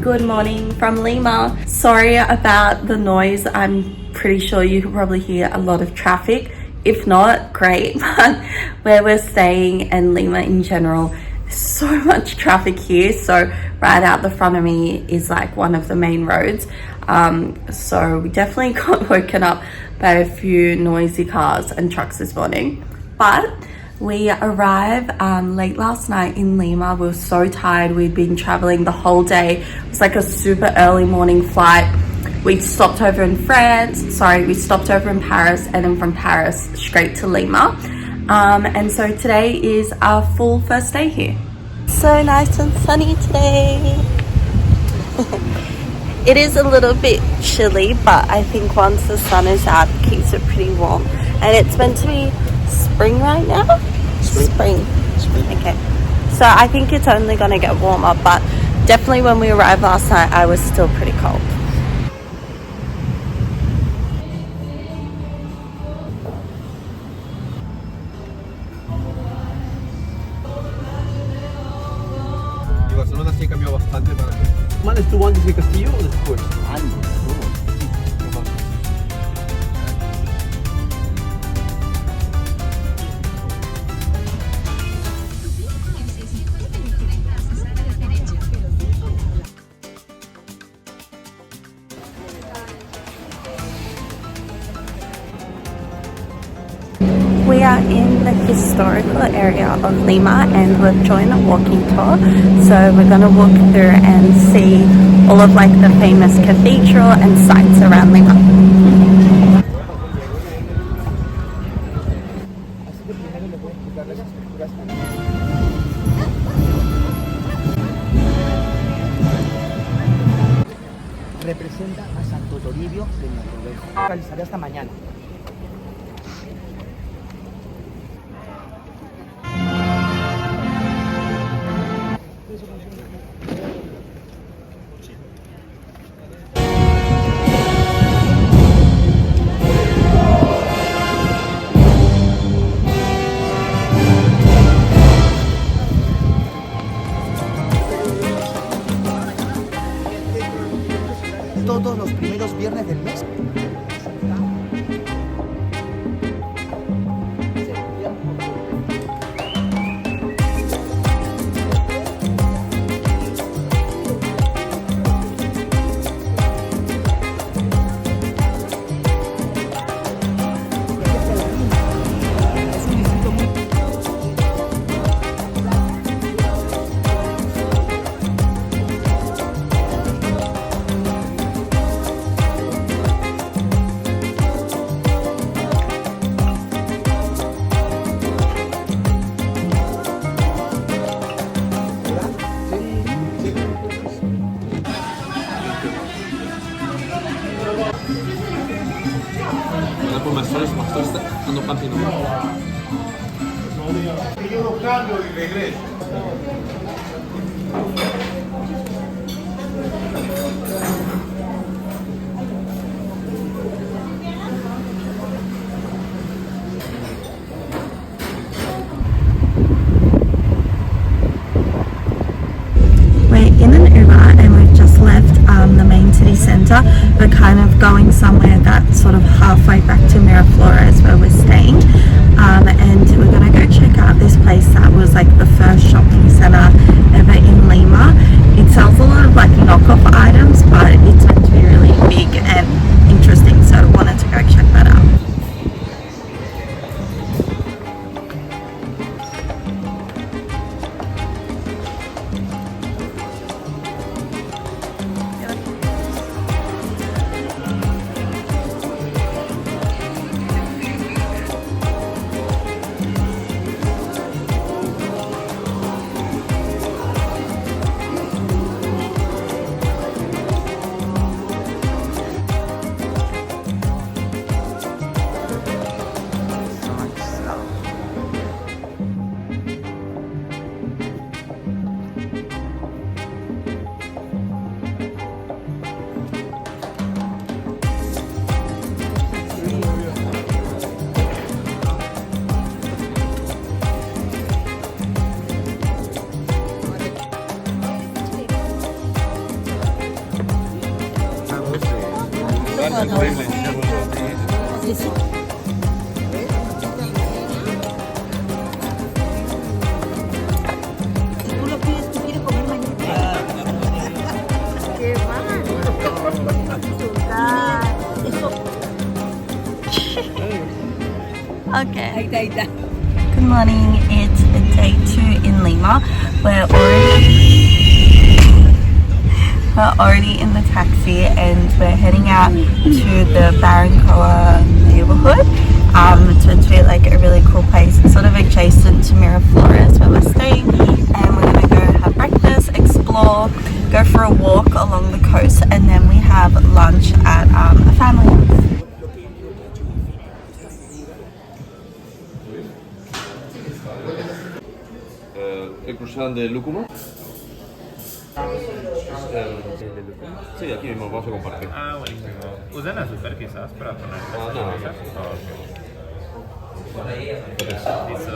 Good morning from Lima. Sorry about the noise. I'm pretty sure you can probably hear a lot of traffic. If not, great. But where we're staying and Lima in general, there's so much traffic here. So right out the front of me is like one of the main roads. So we definitely got woken up by a few noisy cars and trucks this morning. But we arrived late last night in Lima. We were so tired. We'd been traveling the whole day. It was like a super early morning flight. We stopped over in Paris, and then from Paris straight to Lima. And so today is our full first day here. So nice and sunny today. It is a little bit chilly, but I think once the sun is out, it keeps it pretty warm. And it's meant to be spring right now? Spring. Okay. So I think it's only going to get warmer, but definitely when we arrived last night, I was still pretty cold. Y Barcelona sí cambió bastante para... ¿Man estuvo antes de Castillo o después? Antes. We are in the historical area of Lima and we're joining a walking tour. So we're going to walk through and see all of like the famous cathedral and sites around Lima. Representa a Santo Toribio de Maido. Realizaré hasta mañana. Todos los primeros viernes del mes. Yo lo cambio y regreso. We're in an Uber and we've just left the main city centre. We're kind of going somewhere that's sort of halfway back to Miraflores where we're staying, and we're going to go check out this place Sí, sí. Si tú lo pides, tú quieres comer mañana. ¡Qué Eso. Okay. Ahí está, ahí está. Good morning. It's day 2 in Lima. We're already in the taxi and we're heading out to the Mancora neighborhood. It's meant to be like a really cool place. It's sort of adjacent to Miraflores where we're staying, and we're gonna go have breakfast, explore, go for a walk along the coast, and then we have lunch at a family house. El croissant de lúcuma. Sí, aquí mismo vamos a compartir. Ah, buenísimo. ¿Usan azúcar quizás para poner No. Listo.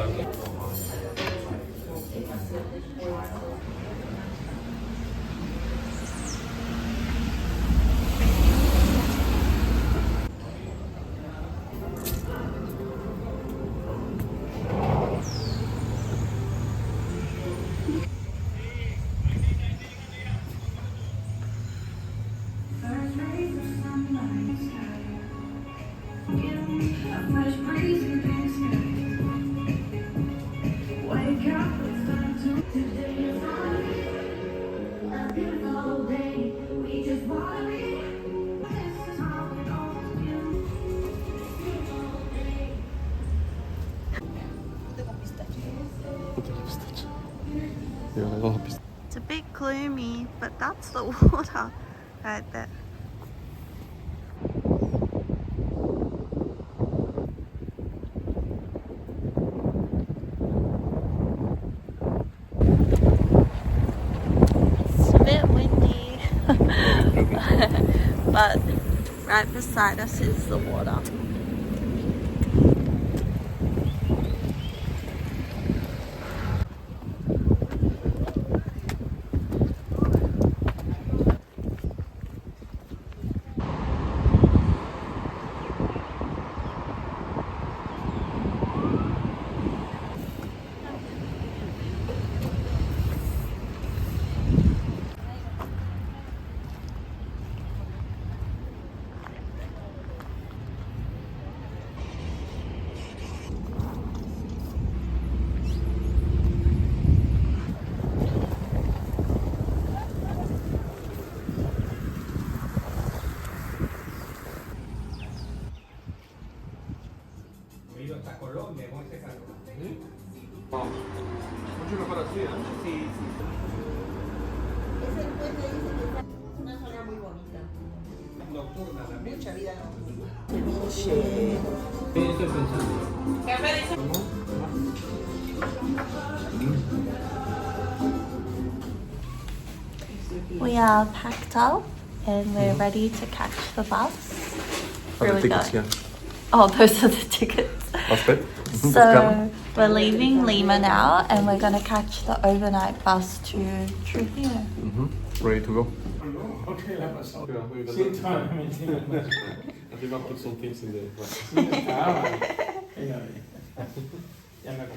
It's a bit gloomy, but that's the water right there. It's a bit windy, but right beside us is the water. Mucho mejor así, ¿eh? Sí. Es el puente, dice que es una zona muy bonita. Nocturna también. Mucha vida nocturna. Ceviche. Estoy pensando. We are packed up and we're ready to catch the bus. Where are we going? Oh, those are the tickets. So we're leaving Lima now and we're going to catch the overnight bus to Trujillo. Ready to go. Okay, la pasó. Sí, I think I'll put some things in there. Ya me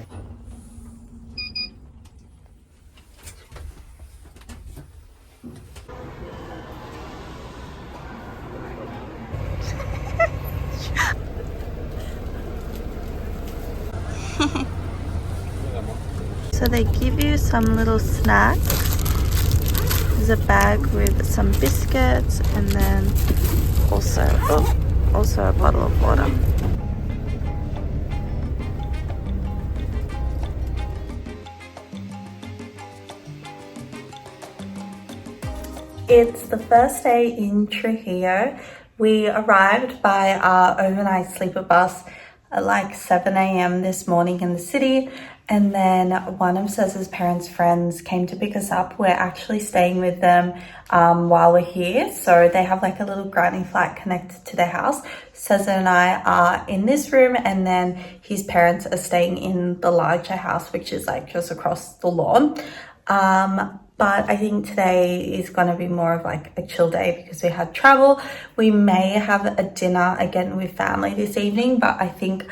So they give you some little snacks. There's a bag with some biscuits and then also a bottle of water. It's the first day in Trujillo. We arrived by our overnight sleeper bus at like 7 a.m. this morning in the city, and then one of Cesar's parents' friends came to pick us up. We're actually staying with them while we're here, so they have like a little granny flat connected to their house. Cesar and I are in this room, and then his parents are staying in the larger house, which is like just across the lawn. but I think today is going to be more of like a chill day because we had travel. We may have a dinner again with family this evening, but I think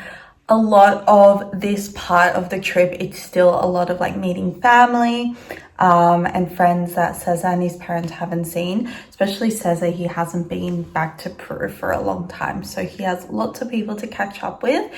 a lot of this part of the trip, it's still a lot of like meeting family and friends that Cesar and his parents haven't seen. Especially Cesar, he hasn't been back to Peru for a long time, so he has lots of people to catch up with.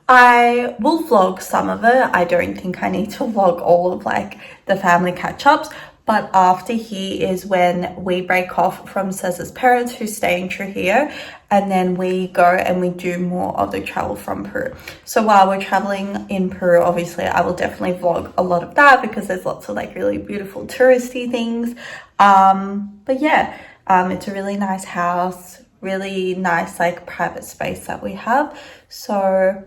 I will vlog some of it. I don't think I need to vlog all of like the family catch-ups, but after here is when we break off from Cesar's parents who stay in Trujillo, and then we go and we do more of the travel from Peru. So while we're traveling in Peru, obviously I will definitely vlog a lot of that because there's lots of like really beautiful touristy things. But yeah, it's a really nice house, really nice like private space that we have. So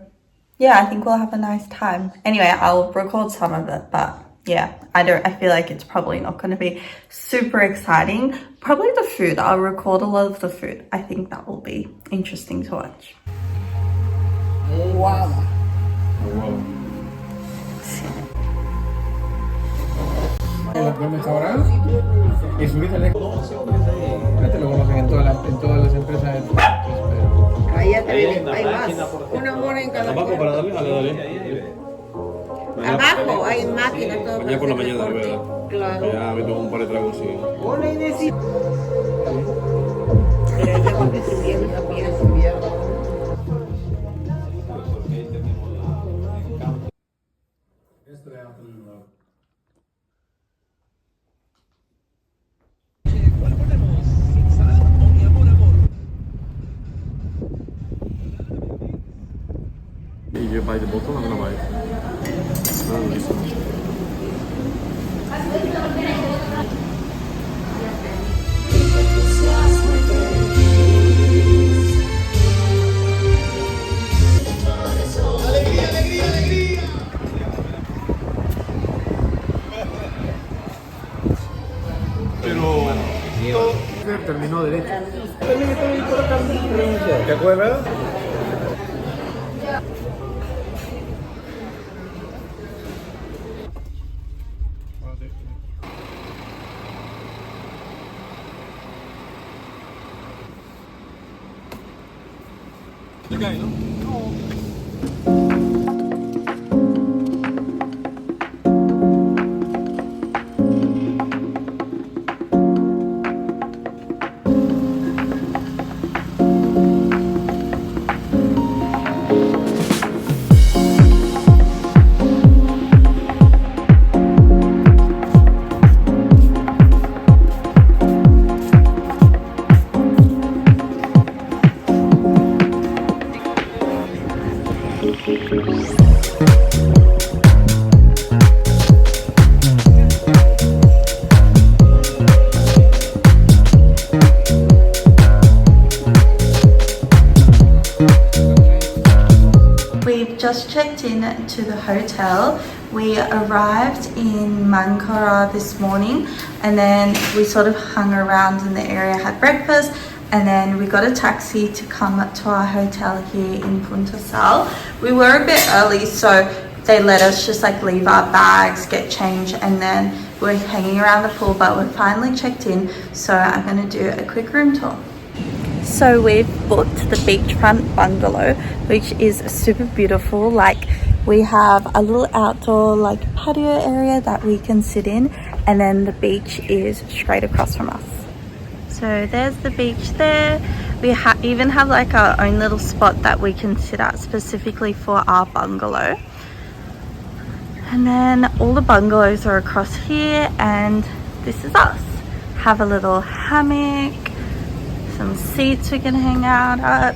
yeah, I think we'll have a nice time. Anyway, I'll record some of it, but yeah, I feel like it's probably not going to be super exciting. Probably the food. I'll record a lot of the food. I think that will be interesting to watch. Wow. ¿Dónde está ahora? Y subiste el este lo conocen en todas las empresas. Allá también hay más. Una mona en cada Abajo para darle, dale. Abajo hay máquinas todo. Mañana por la mañana, ¿verdad? Claro. Ya me tomo un par de tragos, sí. Hola y decir. Pero estamos distribuyendo también ese invierno. 이게 by the bottle? I'm gonna buy it. Pero terminó derecho. ¿Te acuerdas? We've just checked in to the hotel. We arrived in Mancora this morning, and then we sort of hung around in the area, had breakfast, and then we got a taxi to come to our hotel here in Punta Sal. We were a bit early, so they let us just like leave our bags, get changed, and then we're hanging around the pool, but we're finally checked in, so I'm going to do a quick room tour. So we've booked the beachfront bungalow, which is super beautiful. Like, we have a little outdoor like patio area that we can sit in, and then the beach is straight across from us. So there's the beach there. We even have like our own little spot that we can sit at specifically for our bungalow. And then all the bungalows are across here, and this is us. Have a little hammock, some seats we can hang out at.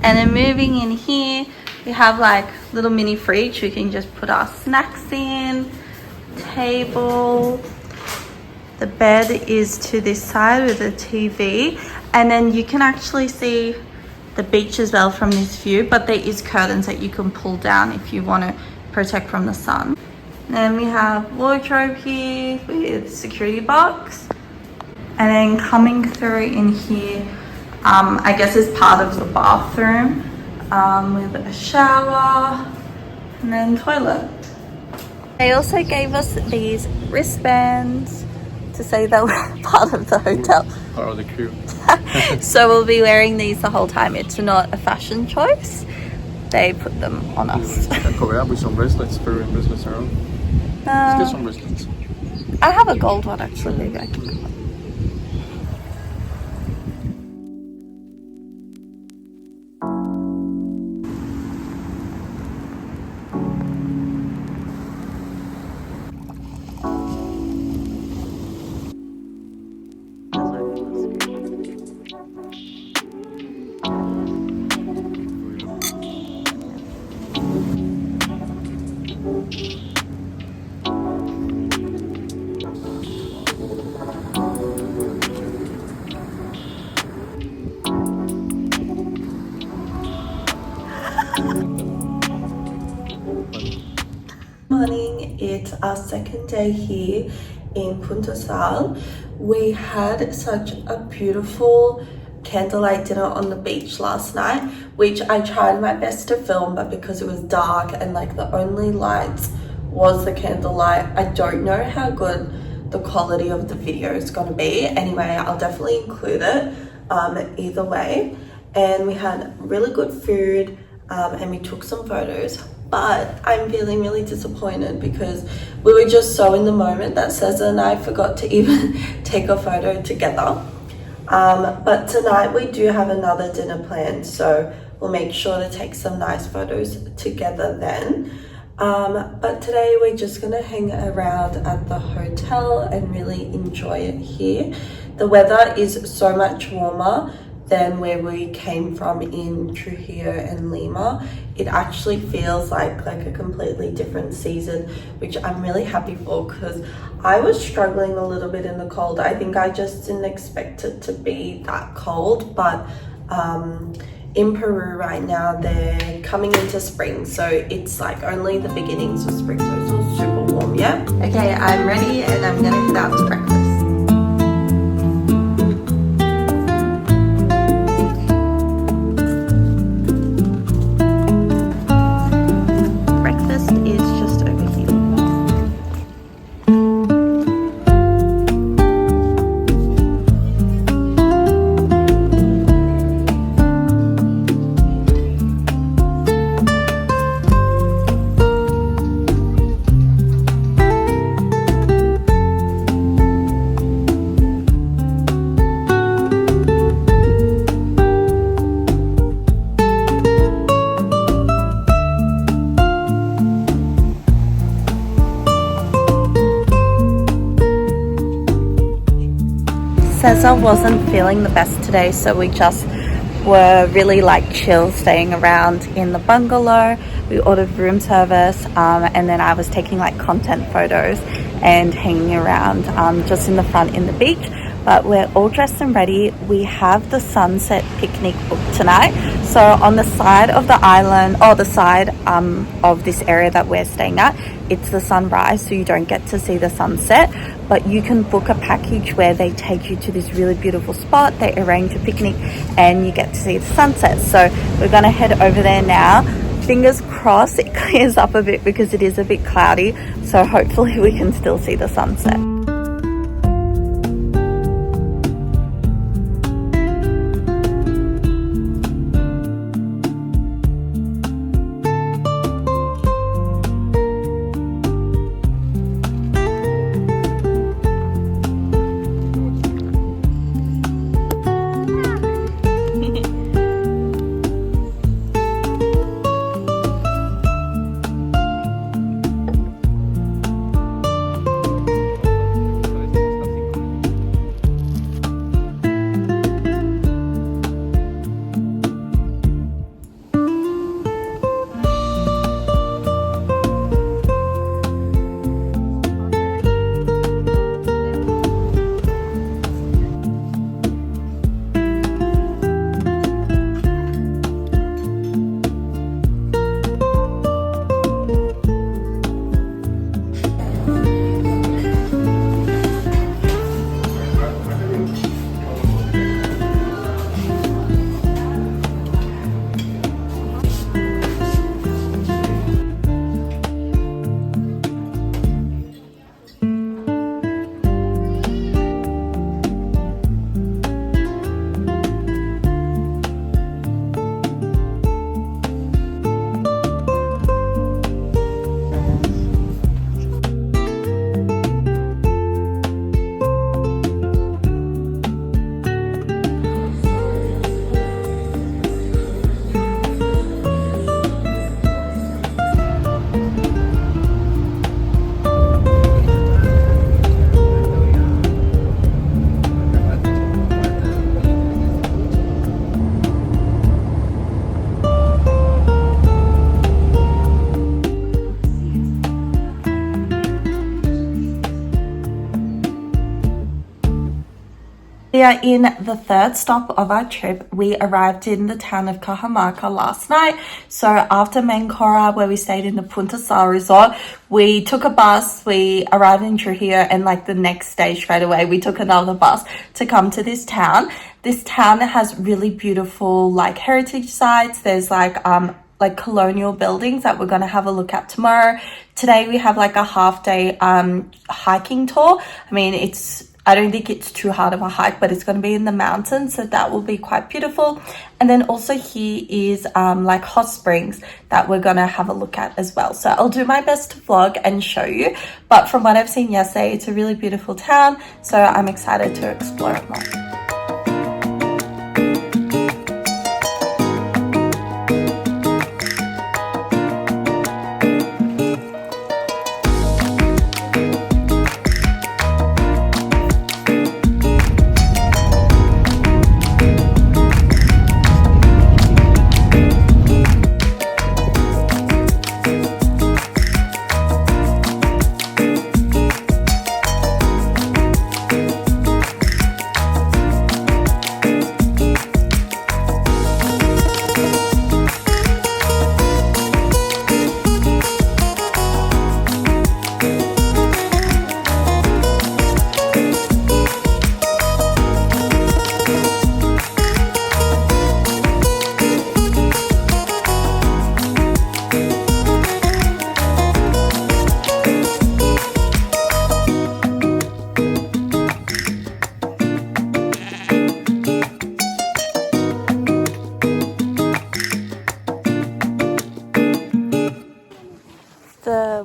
And then moving in here, we have like little mini fridge we can just put our snacks in, table. The bed is to this side with a TV, and then you can actually see the beach as well from this view, but there is curtains that you can pull down if you want to protect from the sun. And then we have wardrobe here with security box, and then coming through in here, I guess is part of the bathroom with a shower and then toilet. They also gave us these wristbands to say that we're part of the hotel. Part of the crew. So we'll be wearing these the whole time. It's not a fashion choice. They put them on us. Cover up with some bracelets, Peruvian bracelets around. Let's get some bracelets. I have a gold one actually, maybe I can put one. Morning, it's our second day here in Punta Sal. We had such a beautiful candlelight dinner on the beach last night, which I tried my best to film, but because it was dark and like the only lights was the candlelight, I don't know how good the quality of the video is going to be. Anyway, I'll definitely include it either way. And we had really good food and we took some photos. But I'm feeling really disappointed because we were just so in the moment that Cesar and I forgot to even take a photo together. But tonight we do have another dinner planned, so we'll make sure to take some nice photos together then. But today we're just gonna hang around at the hotel and really enjoy it here. The weather is so much warmer than where we came from in Trujillo and Lima. It actually feels like a completely different season, which I'm really happy for because I was struggling a little bit in the cold. I think I just didn't expect it to be that cold, but in Peru right now they're coming into spring, so it's like only the beginnings of spring, so it's all super warm. Yeah, okay, I'm ready and I'm gonna head out to breakfast. Cesar wasn't feeling the best today, so we just were really like chill, staying around in the bungalow. We ordered room service and then I was taking like content photos and hanging around just in the front in the beach. But we're all dressed and ready. We have the sunset picnic booked tonight. So on the side of the island, or the side of this area that we're staying at, it's the sunrise, so you don't get to see the sunset. But you can book a package where they take you to this really beautiful spot. They arrange a picnic and you get to see the sunset. So we're gonna head over there now. Fingers crossed it clears up a bit because it is a bit cloudy. So hopefully we can still see the sunset. We are in the third stop of our trip. We arrived in the town of Cajamara last night. So after Mancora, where we stayed in the Punta Sal resort, we took a bus. We arrived in Trujillo, and like the next day straight away, we took another bus to come to this town. This town has really beautiful like heritage sites. There's like colonial buildings that we're going to have a look at tomorrow. Today we have like a half day hiking tour. I mean, I don't think it's too hard of a hike, but it's going to be in the mountains, so that will be quite beautiful. And then also here is like hot springs that we're going to have a look at as well. So I'll do my best to vlog and show you, but from what I've seen yesterday, it's a really beautiful town, so I'm excited to explore it more.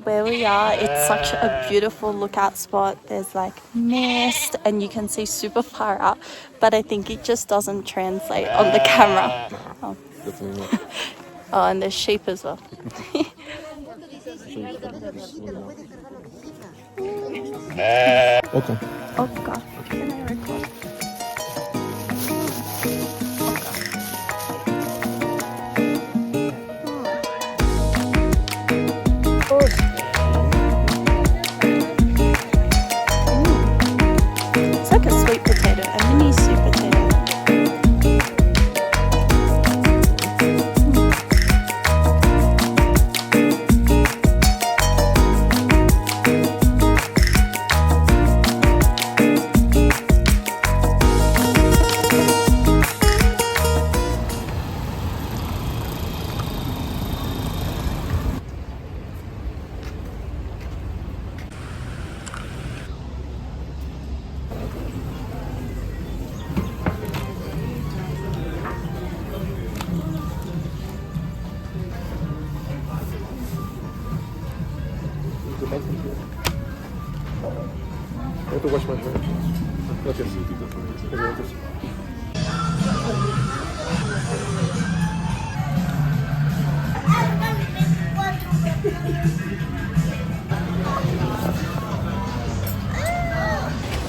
Where we are, it's such a beautiful lookout spot. There's like mist and you can see super far out, but I think it just doesn't translate on the camera. Oh, oh, and there's sheep as well. Okay. Oh god, can I record? It's like a sweet potato, a mini sweet potato. I have to wash my hands. Gracias. Gracias.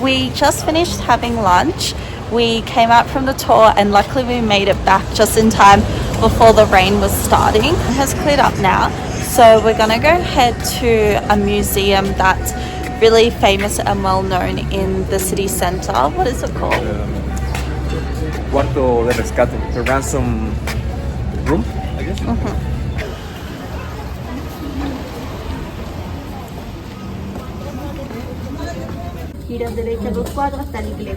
We just finished having lunch. We came out from the tour and luckily we made it back just in time before the rain was starting. It has cleared up now, so we're gonna go head to a museum that's really famous and well known in the city center. What is it called? Cuarto de rescate, the ransom room, I guess. Giras derecha 2 cuadras hasta la iglesia.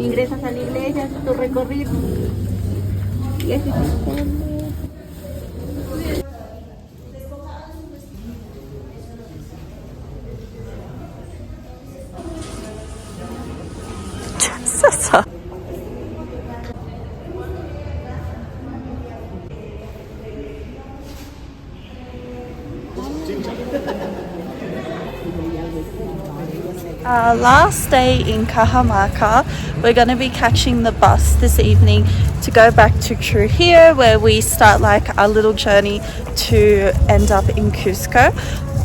Ingresas a la iglesia, haces tu recorrido. Y así Our last day in Cajamara, we're going to be catching the bus this evening to go back to Trujillo, where we start like our little journey to end up in Cusco.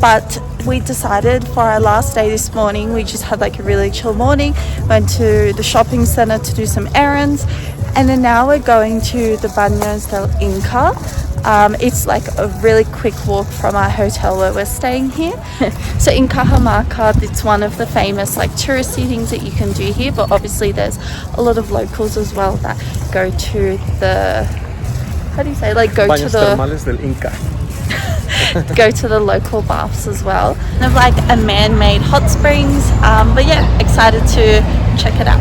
But we decided for our last day this morning, we just had like a really chill morning, went to the shopping center to do some errands, and then now we're going to the Baños del Inca. It's like a really quick walk from our hotel where we're staying here. So in Cajamara, it's one of the famous like touristy things that you can do here, but obviously there's a lot of locals as well that go to the, how do you say, like go to the termales del Inca. go to the local baths as well. Kind of like a man-made hot springs, but yeah, excited to check it out.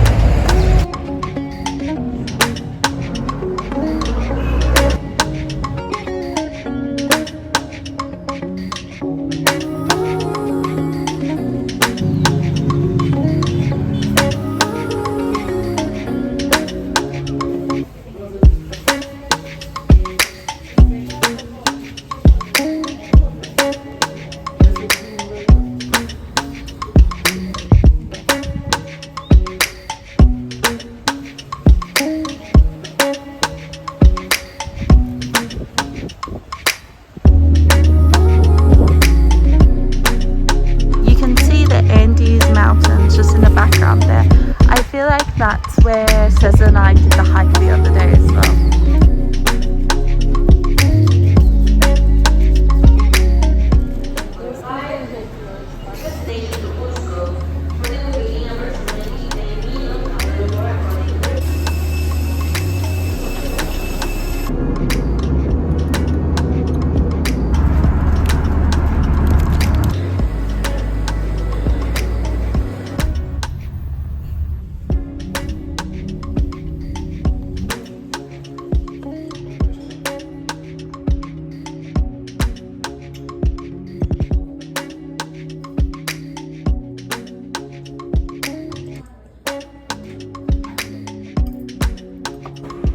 That's where Cesar and I did the hike the other day as well.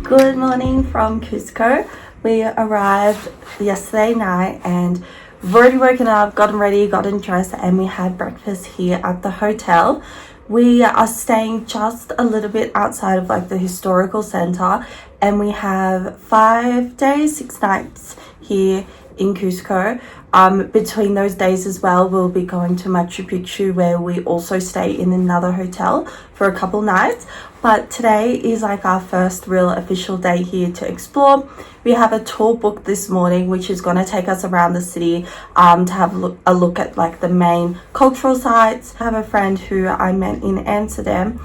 Good morning from Cusco. We arrived yesterday night and we've already woken up, gotten ready, gotten dressed, and we had breakfast here at the hotel. We are staying just a little bit outside of like the historical center, and we have 5 days, 6 nights here in Cusco. Between those days as well, we'll be going to Machu Picchu, where we also stay in another hotel for a couple nights. But today is like our first real official day here to explore. We have a tour booked this morning, which is going to take us around the city to have a look at like the main cultural sites. I have a friend who I met in Amsterdam.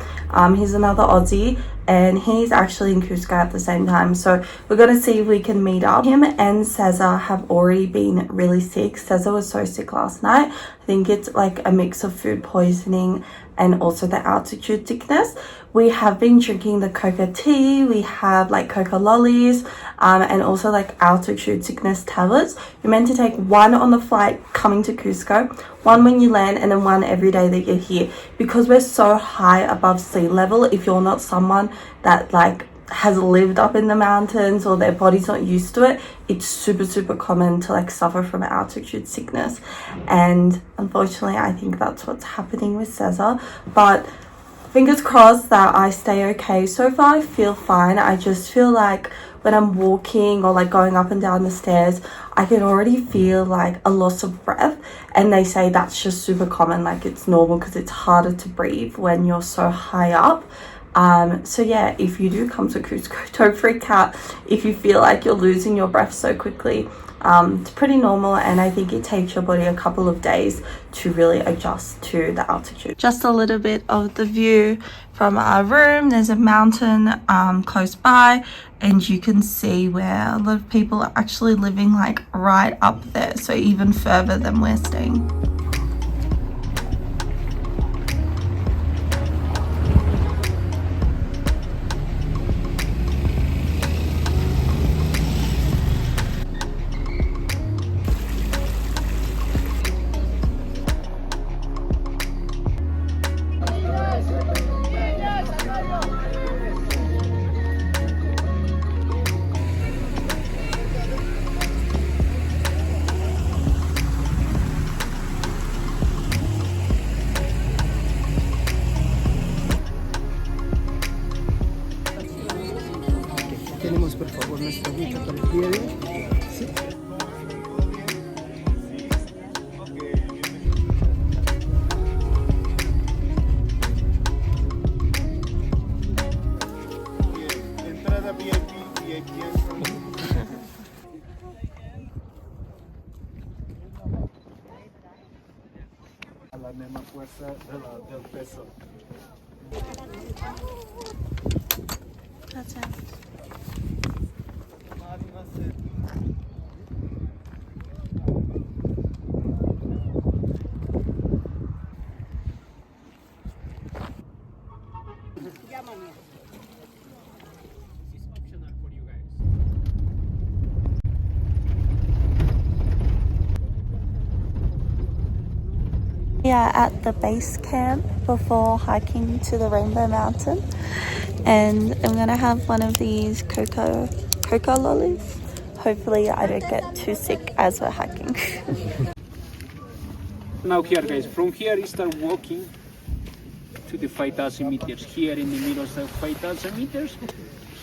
He's another Aussie, and he's actually in Cusco at the same time. So we're going to see if we can meet up. Him and Cesar have already been really sick. Cesar was so sick last night. I think it's like a mix of food poisoning and also the altitude sickness. We have been drinking the coca tea. We have like coca lollies and also like altitude sickness tablets. You're meant to take one on the flight coming to Cusco, one when you land, and then one every day that you're here. Because we're so high above sea level, if you're not someone that like has lived up in the mountains or their body's not used to it, it's super common to like suffer from altitude sickness. And unfortunately, I think that's what's happening with Cesar. But fingers crossed that I stay okay. So far I feel fine. I just feel like when I'm walking or like going up and down the stairs, I can already feel like a loss of breath, and they say that's just super common, like it's normal because it's harder to breathe when you're so high up. So yeah, if you do come to Cusco, don't freak out if you feel like you're losing your breath so quickly. It's pretty normal, and I think it takes your body a couple of days to really adjust to the altitude. Just a little bit of the view from our room. There's a mountain close by, and you can see where a lot of people are actually living like right up there, so even further than we're staying. la misma fuerza del peso. That's it. We are at the base camp before hiking to the Rainbow Mountain, and I'm gonna have one of these cocoa lollies. Hopefully I don't get too sick as we're hiking. Now here guys, from here you start walking to the 5,000 meters. Here in the middle of the 5,000 meters,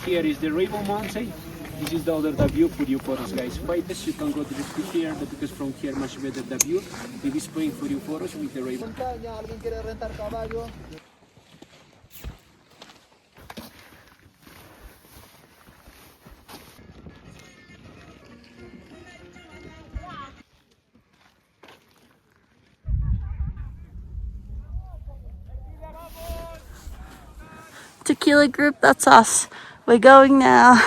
here is the Rainbow Mountain. This is the other view for your photos guys. You can go to the here because from here much better the view. The display for your photos with the rainbow. Tequila group, that's us. We're going now.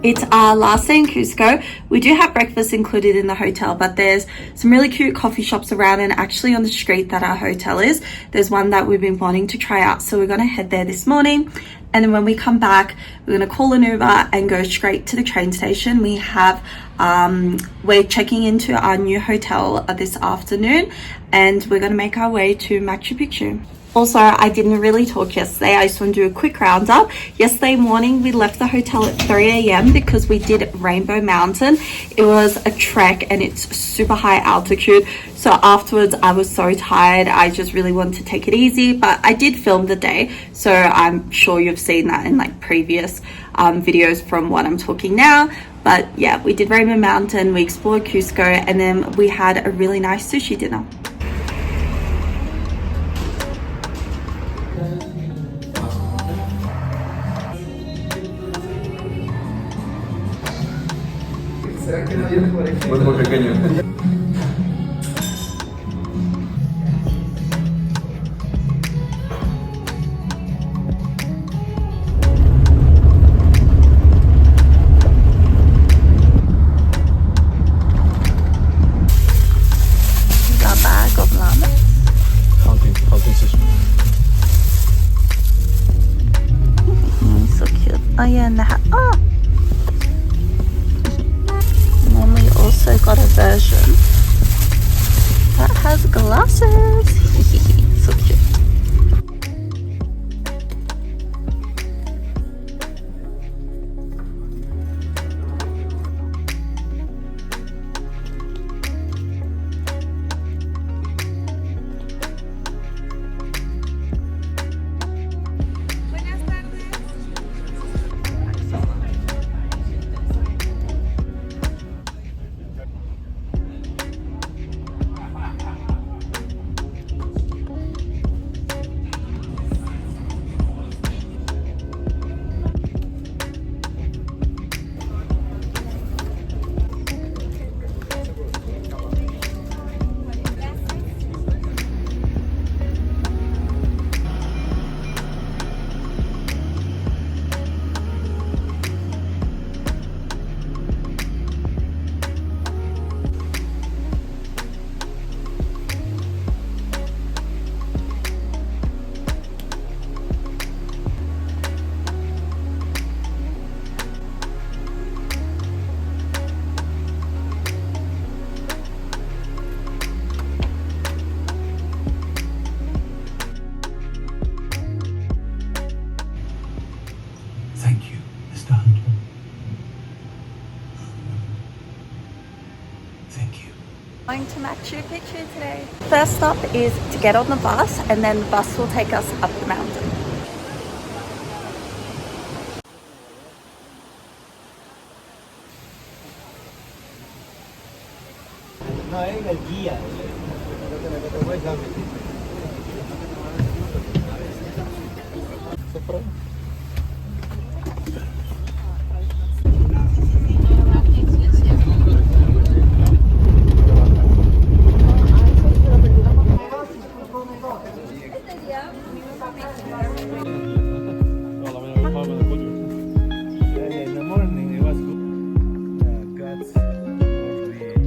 It's our last day in Cusco. We do have breakfast included in the hotel, but there's some really cute coffee shops around, and actually on the street that our hotel is, there's one that we've been wanting to try out. So we're gonna head there this morning, and then when we come back, we're gonna call an Uber and go straight to the train station. We have, we're checking into our new hotel this afternoon, and we're gonna make our way to Machu Picchu. Also, I didn't really talk yesterday. I just want to do a quick roundup. Yesterday morning, we left the hotel at 3 a.m. because we did Rainbow Mountain. It was a trek and it's super high altitude. So afterwards, I was so tired. I just really wanted to take it easy, but I did film the day. So I'm sure you've seen that in like previous videos from what I'm talking now. But yeah, we did Rainbow Mountain, we explored Cusco, and then we had a really nice sushi dinner. Muy pequeño. A bag of llamas. Counting system. So cute. Oh yeah, and the hat. Oh! And then we also got a version that has glasses. So cute. going to Machu Picchu today. First stop is to get on the bus, and then the bus will take us up the mountain. No, es el guía.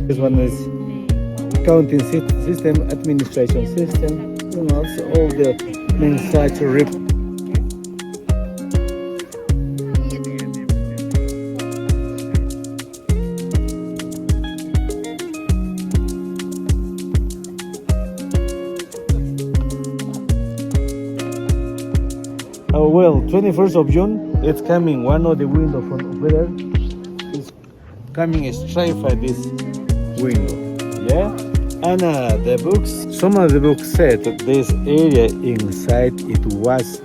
This one is counting system, administration system, and also all the main sites are ripped. Oh well, 21st of June, it's coming. One of the window from over there is coming straight for this window. Yeah, and the books. Some of the books said that this area inside it was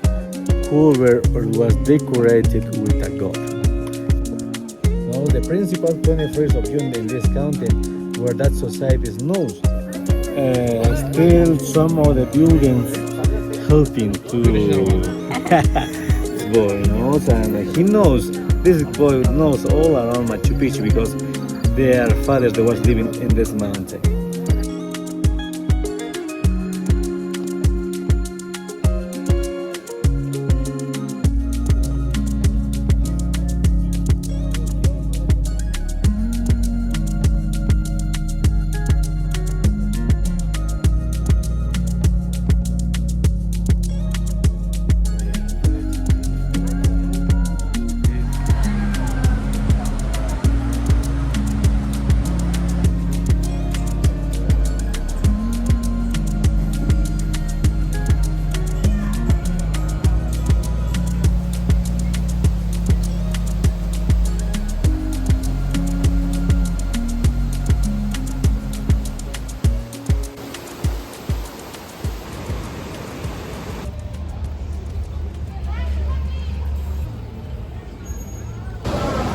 covered or was decorated with a god. No, the principal 21st of June in this county, where that society is known. Still, some of the buildings helping to. This boy knows, and he knows. This boy knows all around Machu Picchu because their fathers was living in this mountain.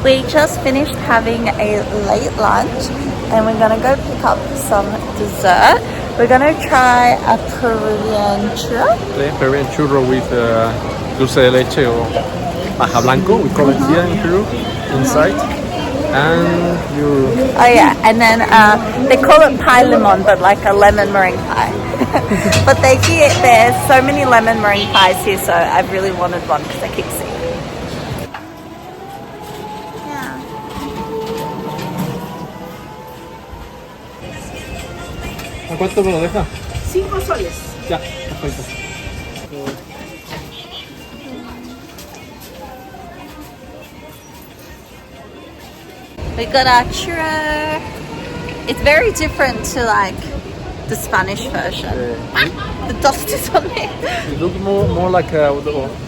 We just finished having a late lunch and we're gonna go pick up some dessert. We're gonna try a Peruvian churro. Peruvian churro with dulce de leche or paja blanco, we call it here in Peru, inside. And you... Oh yeah, and then they call it pie limon, but like a lemon meringue pie. But there's so many lemon meringue pies here, so I really wanted one because I keep seeing it. ¿A cuánto me lo deja? 5 soles. Ya, perfecto. We got our churro. It's very different to like the Spanish version. The dust is on it. It looks more like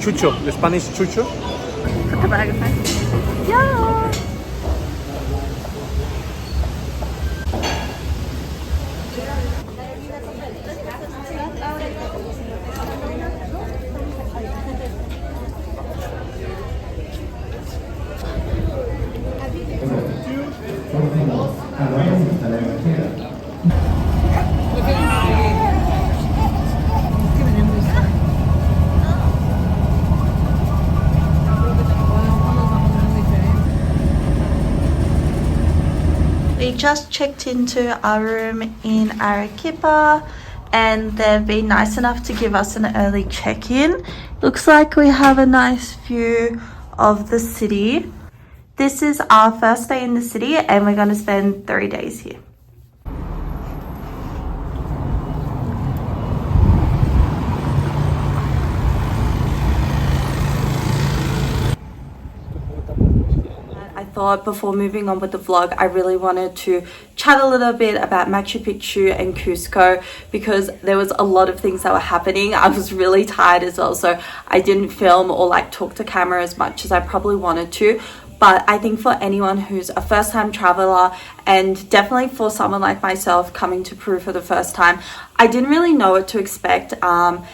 chucho, the Spanish chucho. Put the bag aside. Yeah. We just checked into our room in Arequipa and they've been nice enough to give us an early check-in. Looks like we have a nice view of the city. This is our first day in the city and we're going to spend 3 days here. I thought before moving on with the vlog, I really wanted to chat a little bit about Machu Picchu and Cusco because there was a lot of things that were happening. I was really tired as well, so I didn't film or like talk to camera as much as I probably wanted to. But I think for anyone who's a first-time traveler, and definitely for someone like myself coming to Peru for the first time, I didn't really know what to expect, and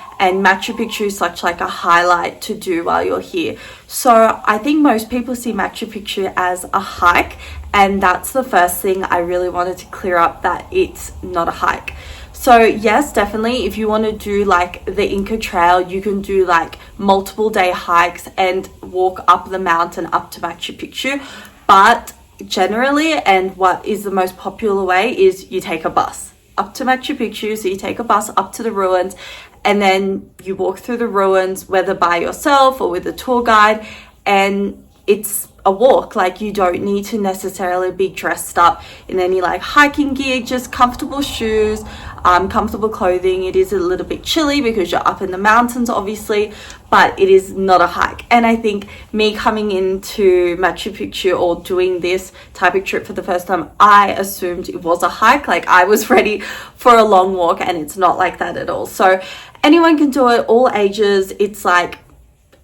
Machu Picchu is such like a highlight to do while you're here. So I think most people see Machu Picchu as a hike, and that's the first thing I really wanted to clear up, that it's not a hike. So yes, definitely, if you want to do like the Inca Trail, you can do like multiple day hikes and walk up the mountain up to Machu Picchu. But generally, and what is the most popular way, is you take a bus up to Machu Picchu. So you take a bus up to the ruins, and then you walk through the ruins, whether by yourself or with a tour guide, and it's a walk. Like, you don't need to necessarily be dressed up in any like hiking gear, just comfortable shoes, comfortable clothing. It is a little bit chilly because you're up in the mountains, obviously, but it is not a hike. And I think me coming into Machu Picchu or doing this type of trip for the first time, I assumed it was a hike. Like, I was ready for a long walk, and it's not like that at all. So anyone can do it, all ages. It's like,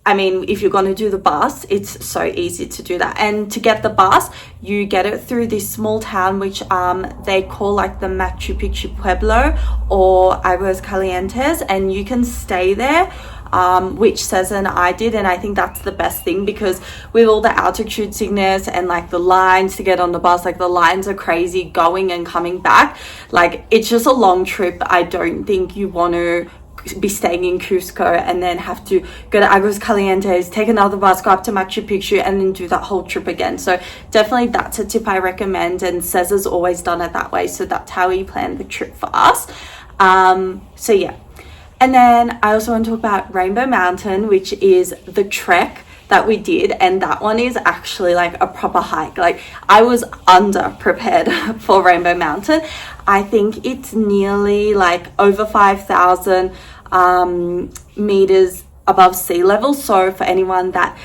I mean, if you're going to do the bus, it's so easy to do that. And to get the bus, you get it through this small town, which they call like the Machu Picchu Pueblo or Aguas Calientes, and you can stay there, which Cesar and I did. And I think that's the best thing, because with all the altitude sickness and like the lines to get on the bus, like the lines are crazy going and coming back. Like, it's just a long trip. I don't think you want to be staying in Cusco and then have to go to Aguas Calientes, take another bus, go up to Machu Picchu, and then do that whole trip again. So definitely that's a tip I recommend, and Cesar's always done it that way, so that's how he planned the trip for us. So yeah. And then I also want to talk about Rainbow Mountain, which is the trek that we did, and that one is actually like a proper hike. Like, I was under prepared for Rainbow Mountain. I think it's nearly like over 5,000 meters above sea level. So for anyone that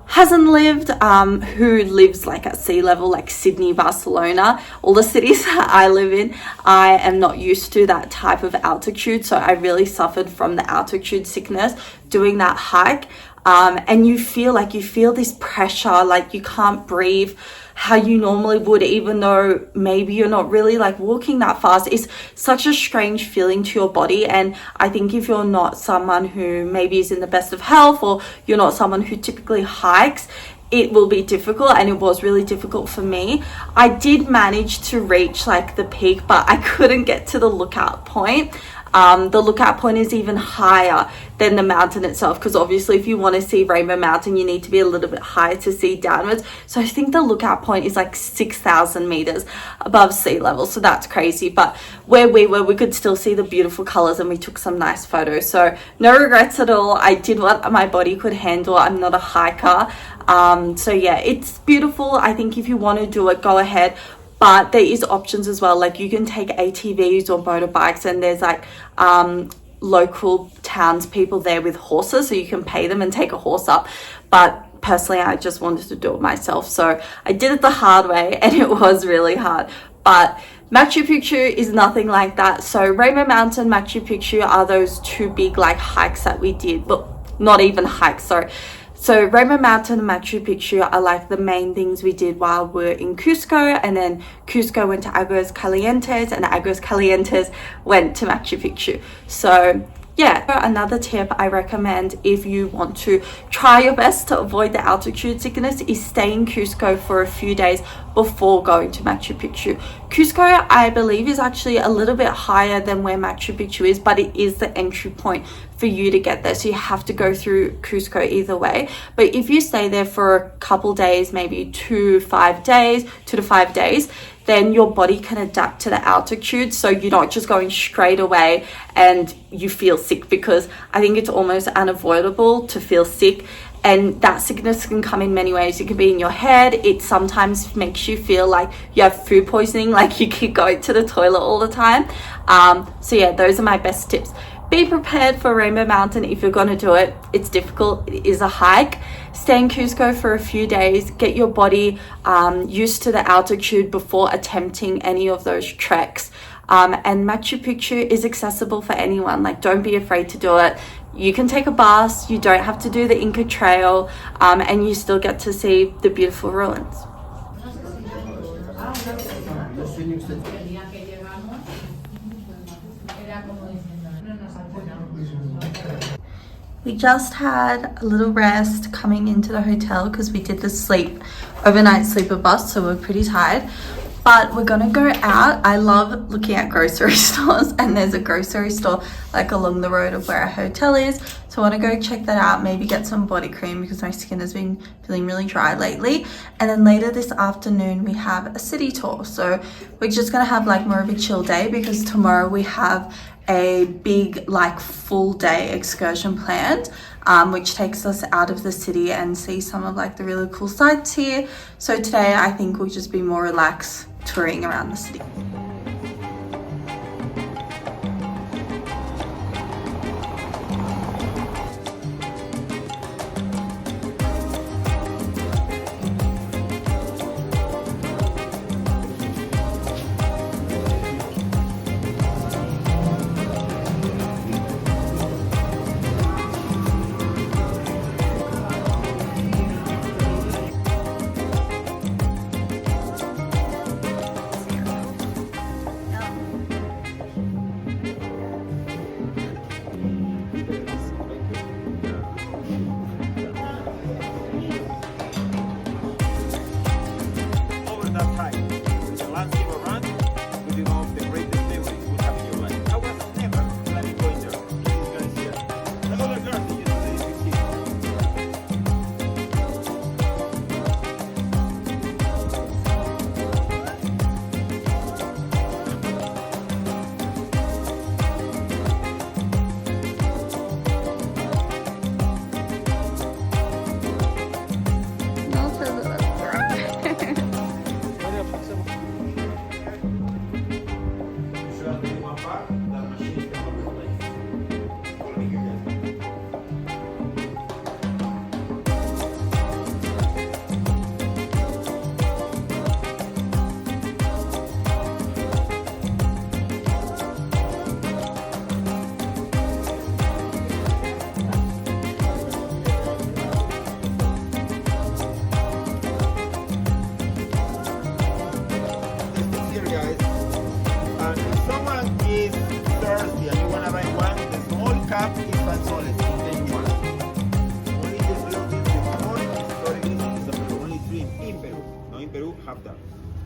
hasn't lived, who lives like at sea level, like Sydney, Barcelona, all the cities that I live in, I am not used to that type of altitude. So I really suffered from the altitude sickness doing that hike. And you feel this pressure, like you can't breathe how you normally would, even though maybe you're not really like walking that fast. It's such a strange feeling to your body. And I think if you're not someone who maybe is in the best of health, or you're not someone who typically hikes, it will be difficult, and it was really difficult for me. I did manage to reach like the peak, but I couldn't get to the lookout point. The lookout point is even higher than the mountain itself, because obviously if you want to see Rainbow Mountain, you need to be a little bit higher to see downwards. So I think the lookout point is like 6,000 meters above sea level. So that's crazy. But where we were, we could still see the beautiful colors, and we took some nice photos. So no regrets at all. I did what my body could handle. I'm not a hiker. So yeah, it's beautiful. I think if you want to do it, go ahead. But there is options as well. Like, you can take ATVs or motorbikes, and there's like local townspeople there with horses, so you can pay them and take a horse up. But personally, I just wanted to do it myself, so I did it the hard way, and it was really hard. But Machu Picchu is nothing like that. So Rainbow Mountain, Machu Picchu are those two big like hikes that we did, but not even hikes, sorry. So Rainbow Mountain and Machu Picchu are like the main things we did while we're in Cusco, and then Cusco went to Aguas Calientes, and Aguas Calientes went to Machu Picchu. So yeah, another tip I recommend if you want to try your best to avoid the altitude sickness is stay in Cusco for a few days before going to Machu Picchu. Cusco, I believe, is actually a little bit higher than where Machu Picchu is, but it is the entry point for you to get there. So you have to go through Cusco either way. But if you stay there for a couple days, maybe 2 to 5 days, then your body can adapt to the altitude, so you're not just going straight away and you feel sick, because I think it's almost unavoidable to feel sick. And that sickness can come in many ways. It can be in your head. It sometimes makes you feel like you have food poisoning, like you keep going to the toilet all the time. So yeah, those are my best tips. Be prepared for Rainbow Mountain if you're going to do it. It's difficult. It is a hike. Stay in Cusco for a few days. Get your body used to the altitude before attempting any of those treks. And Machu Picchu is accessible for anyone. Like, don't be afraid to do it. you can take a bus, you don't have to do the Inca Trail, and you still get to see the beautiful ruins. We just had a little rest coming into the hotel because we did the overnight sleeper bus, so we're pretty tired. But we're gonna go out. I love looking at grocery stores, and there's a grocery store like along the road of where our hotel is. So I wanna go check that out, maybe get some body cream because my skin has been feeling really dry lately. And then later this afternoon, we have a city tour. So we're just gonna have like more of a chill day because tomorrow we have a big like full day excursion planned, which takes us out of the city and see some of like the really cool sights here. So today I think we'll just be more relaxed touring around the city.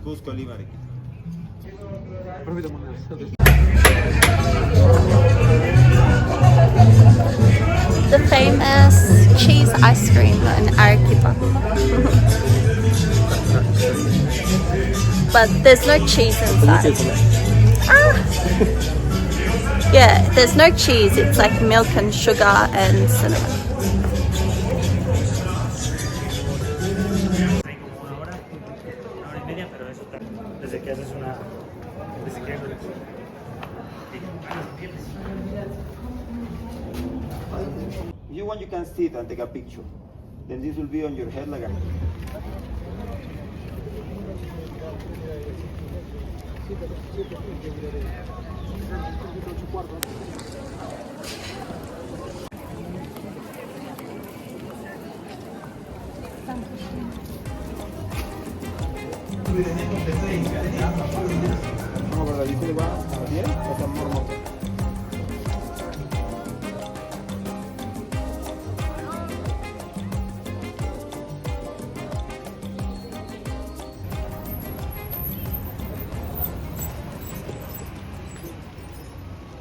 Cusco, Lima. The famous cheese ice cream in Arequipa. But there's no cheese inside. Yeah, there's no cheese. It's like milk and sugar and cinnamon. If you want, you can sit and take a picture. Then this will be on your head like a...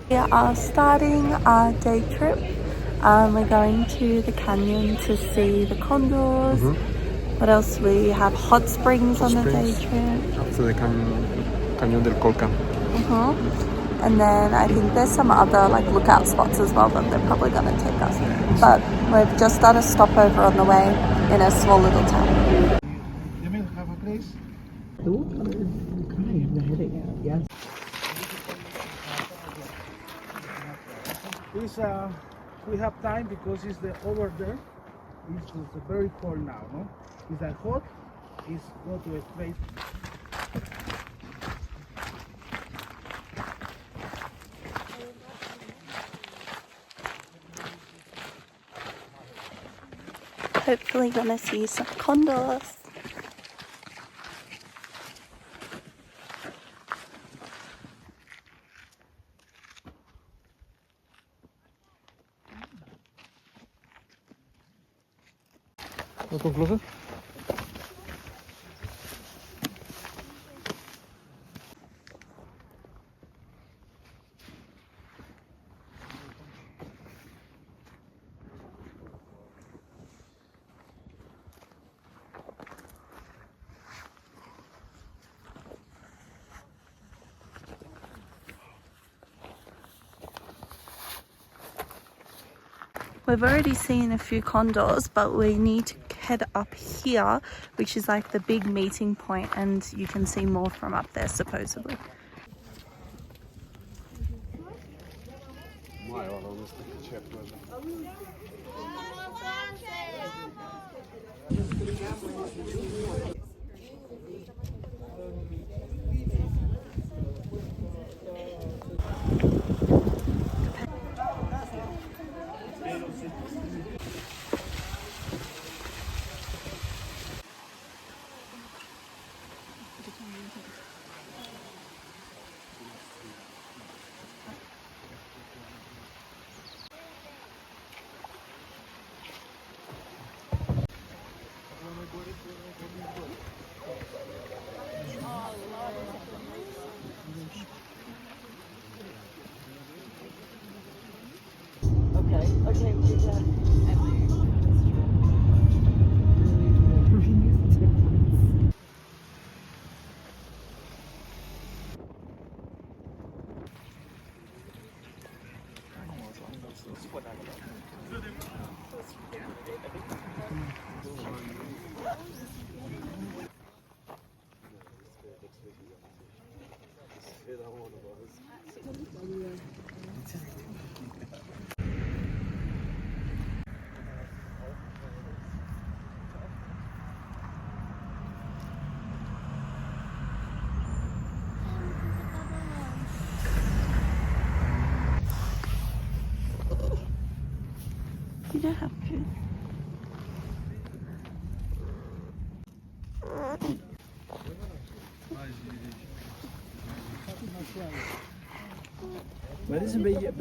We are starting our day trip. We're going to the canyon to see the condors. What else? We have hot springs on the day trip. After the Cañón del Colca. And then I think there's some other like lookout spots as well that they're probably going to take us. But we've just done a stopover on the way in a small little town. You mean have a place? We have time because it's the over there. It's very cold now, no? It's that hot. It's go to a straight. hopefully gonna see some condors. ¿No concluso? We've already seen a few condors, but we need to head up here, which is like the big meeting point, and you can see more from up there supposedly. You don't have to. Maar het is een beetje...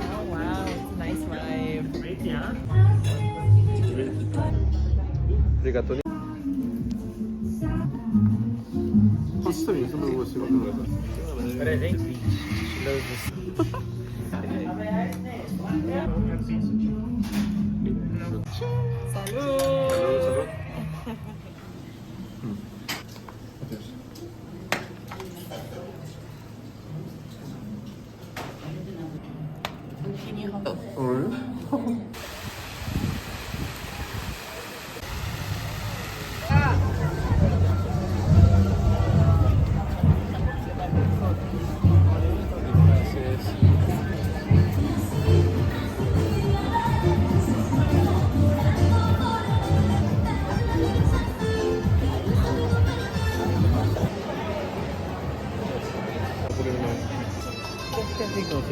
Oh wow, it's a nice vibe. Rigatoni. 파스타미 있으면 먹을 수 있는 거다. But I think she knows this. Salud.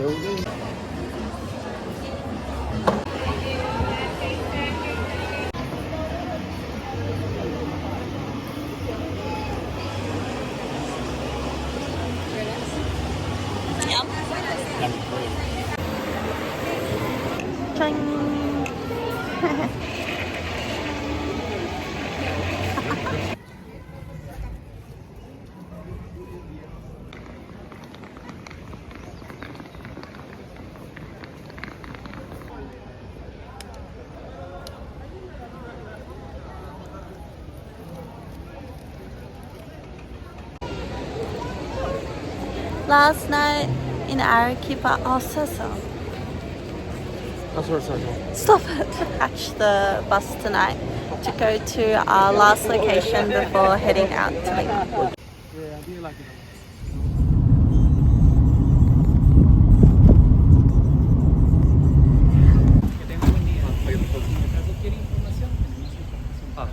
Oh, really? Last night in Arequipa, stop it, to catch the bus tonight to go to our last location before heading out to Lima.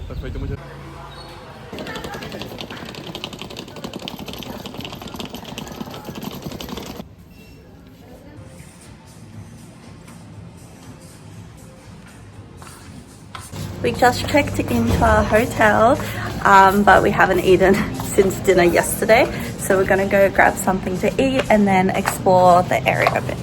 Perfecto, muchas gracias. We just checked into our hotel, but we haven't eaten since dinner yesterday. So we're gonna go grab something to eat and then explore the area a bit.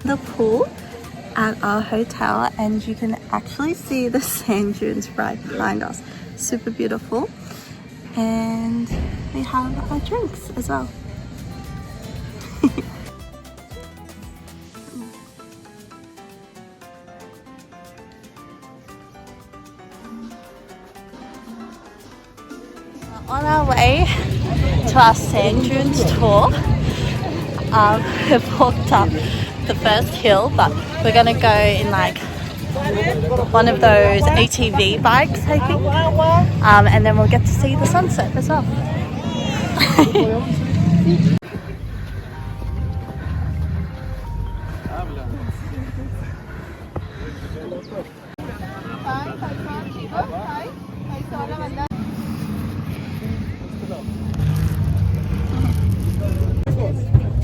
The pool at our hotel, and you can actually see the sand dunes right behind us. Super beautiful. And we have our drinks as well. On our way to our sand dunes tour, we've walked up the first hill, but we're gonna go in like one of those ATV bikes, I think, and then we'll get to see the sunset as well.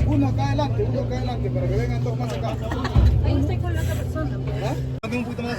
Uno acá adelante, para que vengan dos más acá. Ahí estoy con la otra persona. ¿Ah? Un poquito más.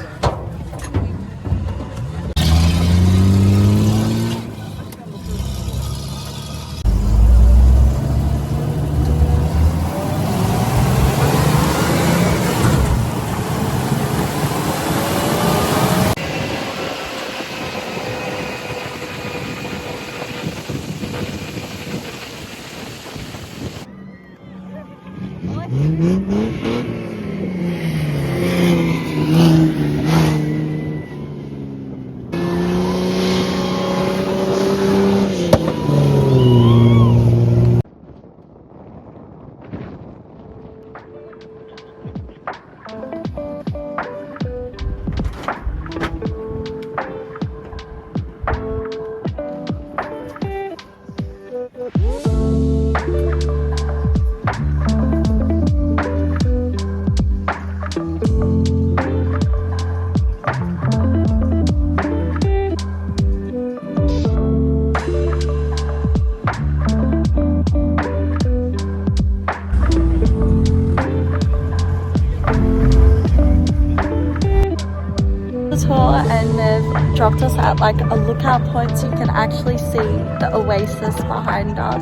And they've dropped us at like a lookout point so you can actually see the oasis behind us.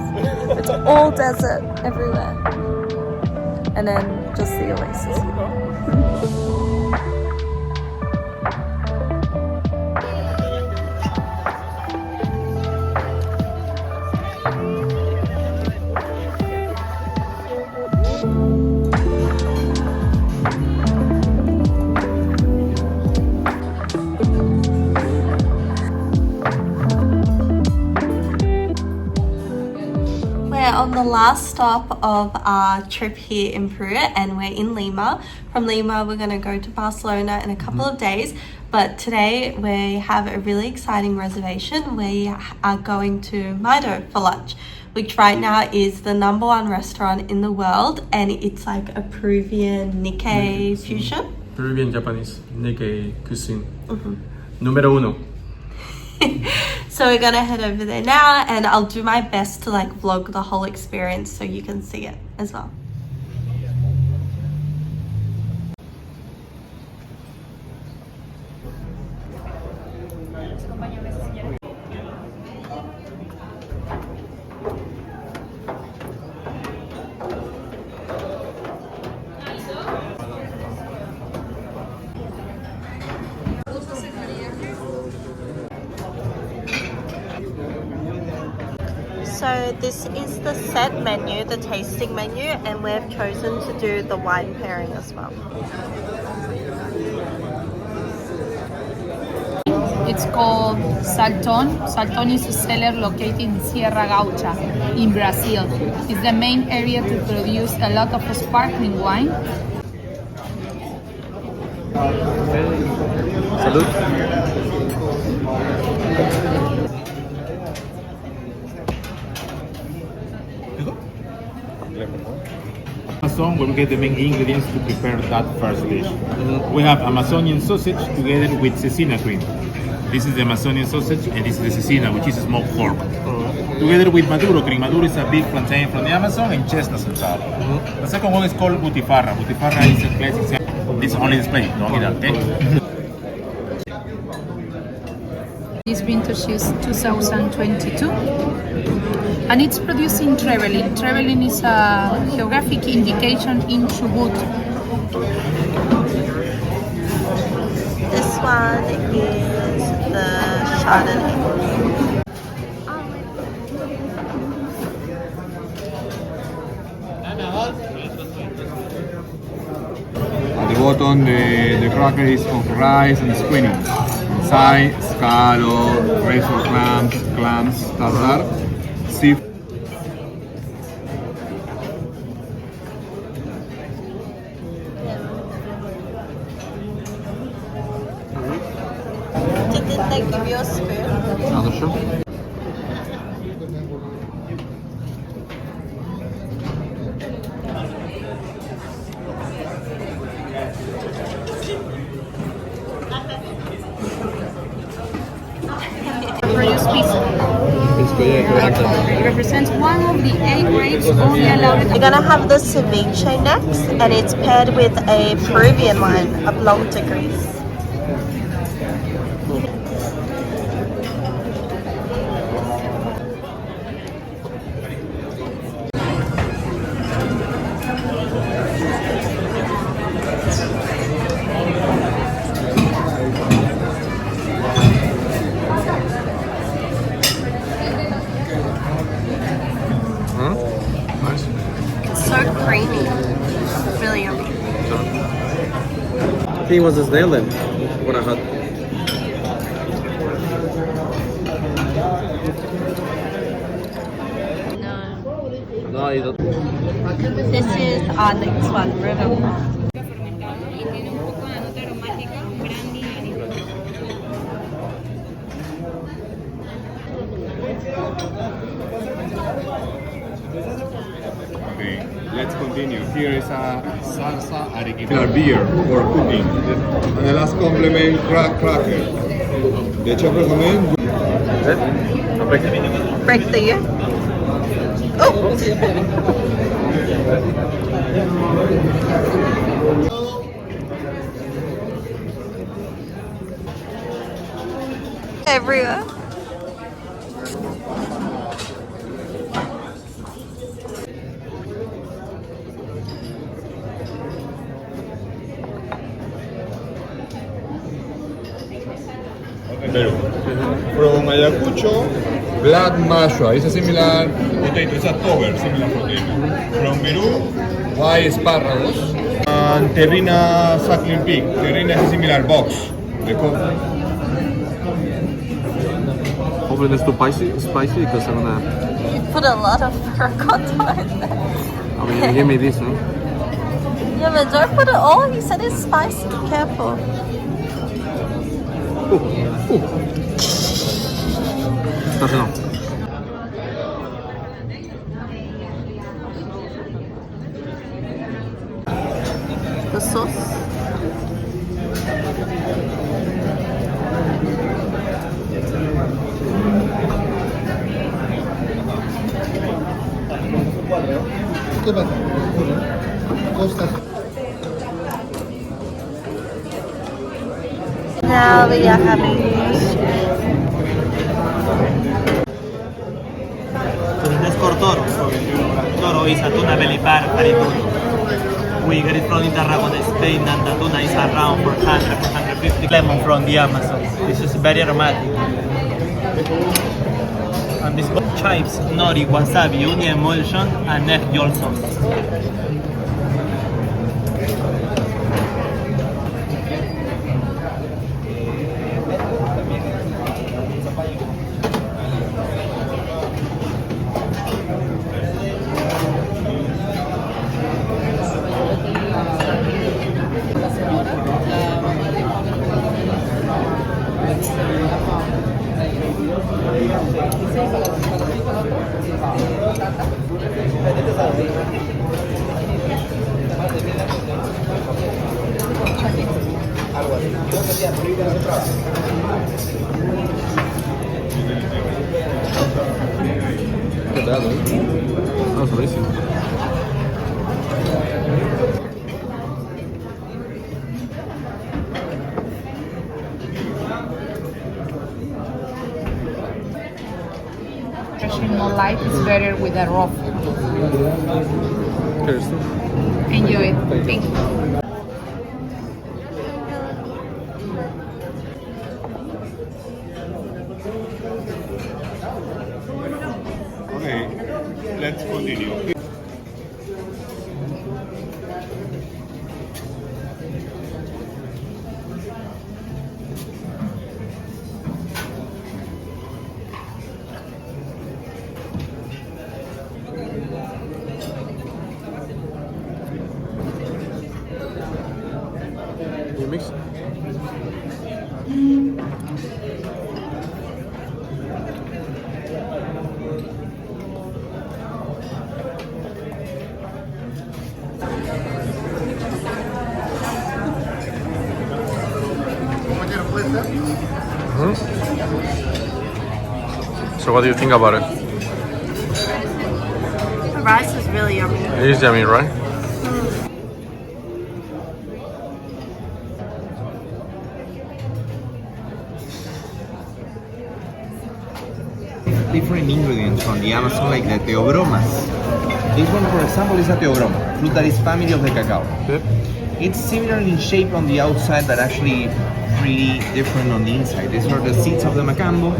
It's all desert everywhere, and then just the oasis. On the last stop of our trip here in Peru, and we're in Lima. From Lima we're going to go to Barcelona in a couple of days, but today we have a really exciting reservation. We are going to Maido for lunch, which right now is the #1 restaurant in the world, and it's like a Peruvian Nikkei fusion. Peruvian Japanese Nikkei cuisine. Número uno. So we're gonna head over there now, and I'll do my best to like vlog the whole experience so you can see it as well. So this is the set menu, the tasting menu, and we've chosen to do the wine pairing as well. It's called Salton. Salton is a cellar located in Sierra Gaucha in Brazil. It's the main area to produce a lot of sparkling wine. Salud. Amazon, where we get the main ingredients to prepare that first dish. We have Amazonian sausage together with cecina cream. This is the Amazonian sausage, and this is the cecina, which is smoked pork. Together with Maduro cream. Maduro is a big plantain from the Amazon, and chestnuts on top. The second one is called butifarra. Butifarra is a classic. This is only display, don't eat that, okay? This vintage is 2022, and it's produced in Trevelin. Trevelin is a geographic indication in Chubut. This one is the Chardonnay. At the bottom, the cracker is of rice and spinning. Inside, scallop, razor clams, tartar, seafood. Did they give you a spoon? I'm not sure. Produce pizza. It represents one of the 8 grapes only allowed. We're gonna have the ceviche next, and it's paired with a Peruvian wine, a Blanc de Gris. So creamy, really yummy. I think it was a snail then, what I had. No, you don't. This is our next one, river prawn. Okay, let's continue. Here is a salsa arequipa. Beer for cooking. And the last complement, cracker. The chocolate comment. Break the year. Oh! Everywhere. Peru. From Ayacucho, black masha. It's a similar potato. It's a cover, similar potato. From Peru, white asparagus. And terrina suckling pig. Terrina is a similar box. Hopefully it's too spicy because I'm gonna. You put a lot of ricotta in there. I mean, you give me this, no? Yeah, but don't put it all. He said it's spicy. Be careful. That's enough. The sauce. Now we are having This is toro. Toro is a tuna belly pan, parituna. We get it from in Tarragona, Spain, and the tuna is around 400, 450. Lemon from the Amazon. This is very aromatic. and this chives, nori, wasabi, uni emulsion, and egg yolk sauce. Look at that, that was amazing. Refreshing more light is better with a raw food. Enjoy it. Thank you. Okay, let's continue. You mix? So what do you think about it? The rice is really yummy. It is yummy, right? Different ingredients from the Amazon, like the teobromas. This one, for example, is a teobroma, fruit that is family of the cacao. Yep. It's similar in shape on the outside, but actually pretty different on the inside. These are the seeds of the macambo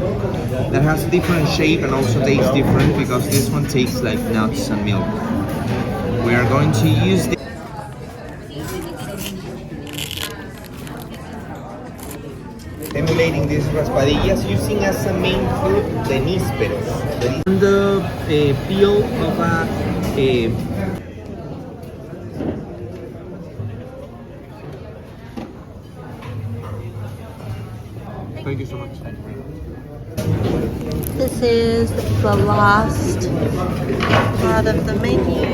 that has different shape and also tastes different because this one tastes like nuts and milk. We are going to use the emulating these raspadillas using as a main fruit the nísperos. The peel of a Thank you so much. This is the last part of the menu.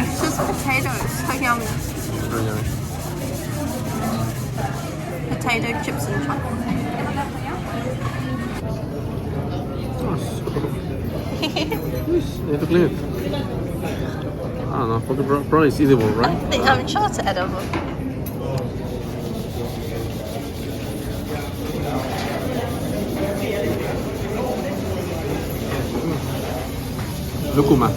It's just potatoes, so yummy. Very yummy. Potato chips and chocolate. Yes, you have to clean it. I don't know, probably it's edible, right? I'm sure it's edible. Lucuma.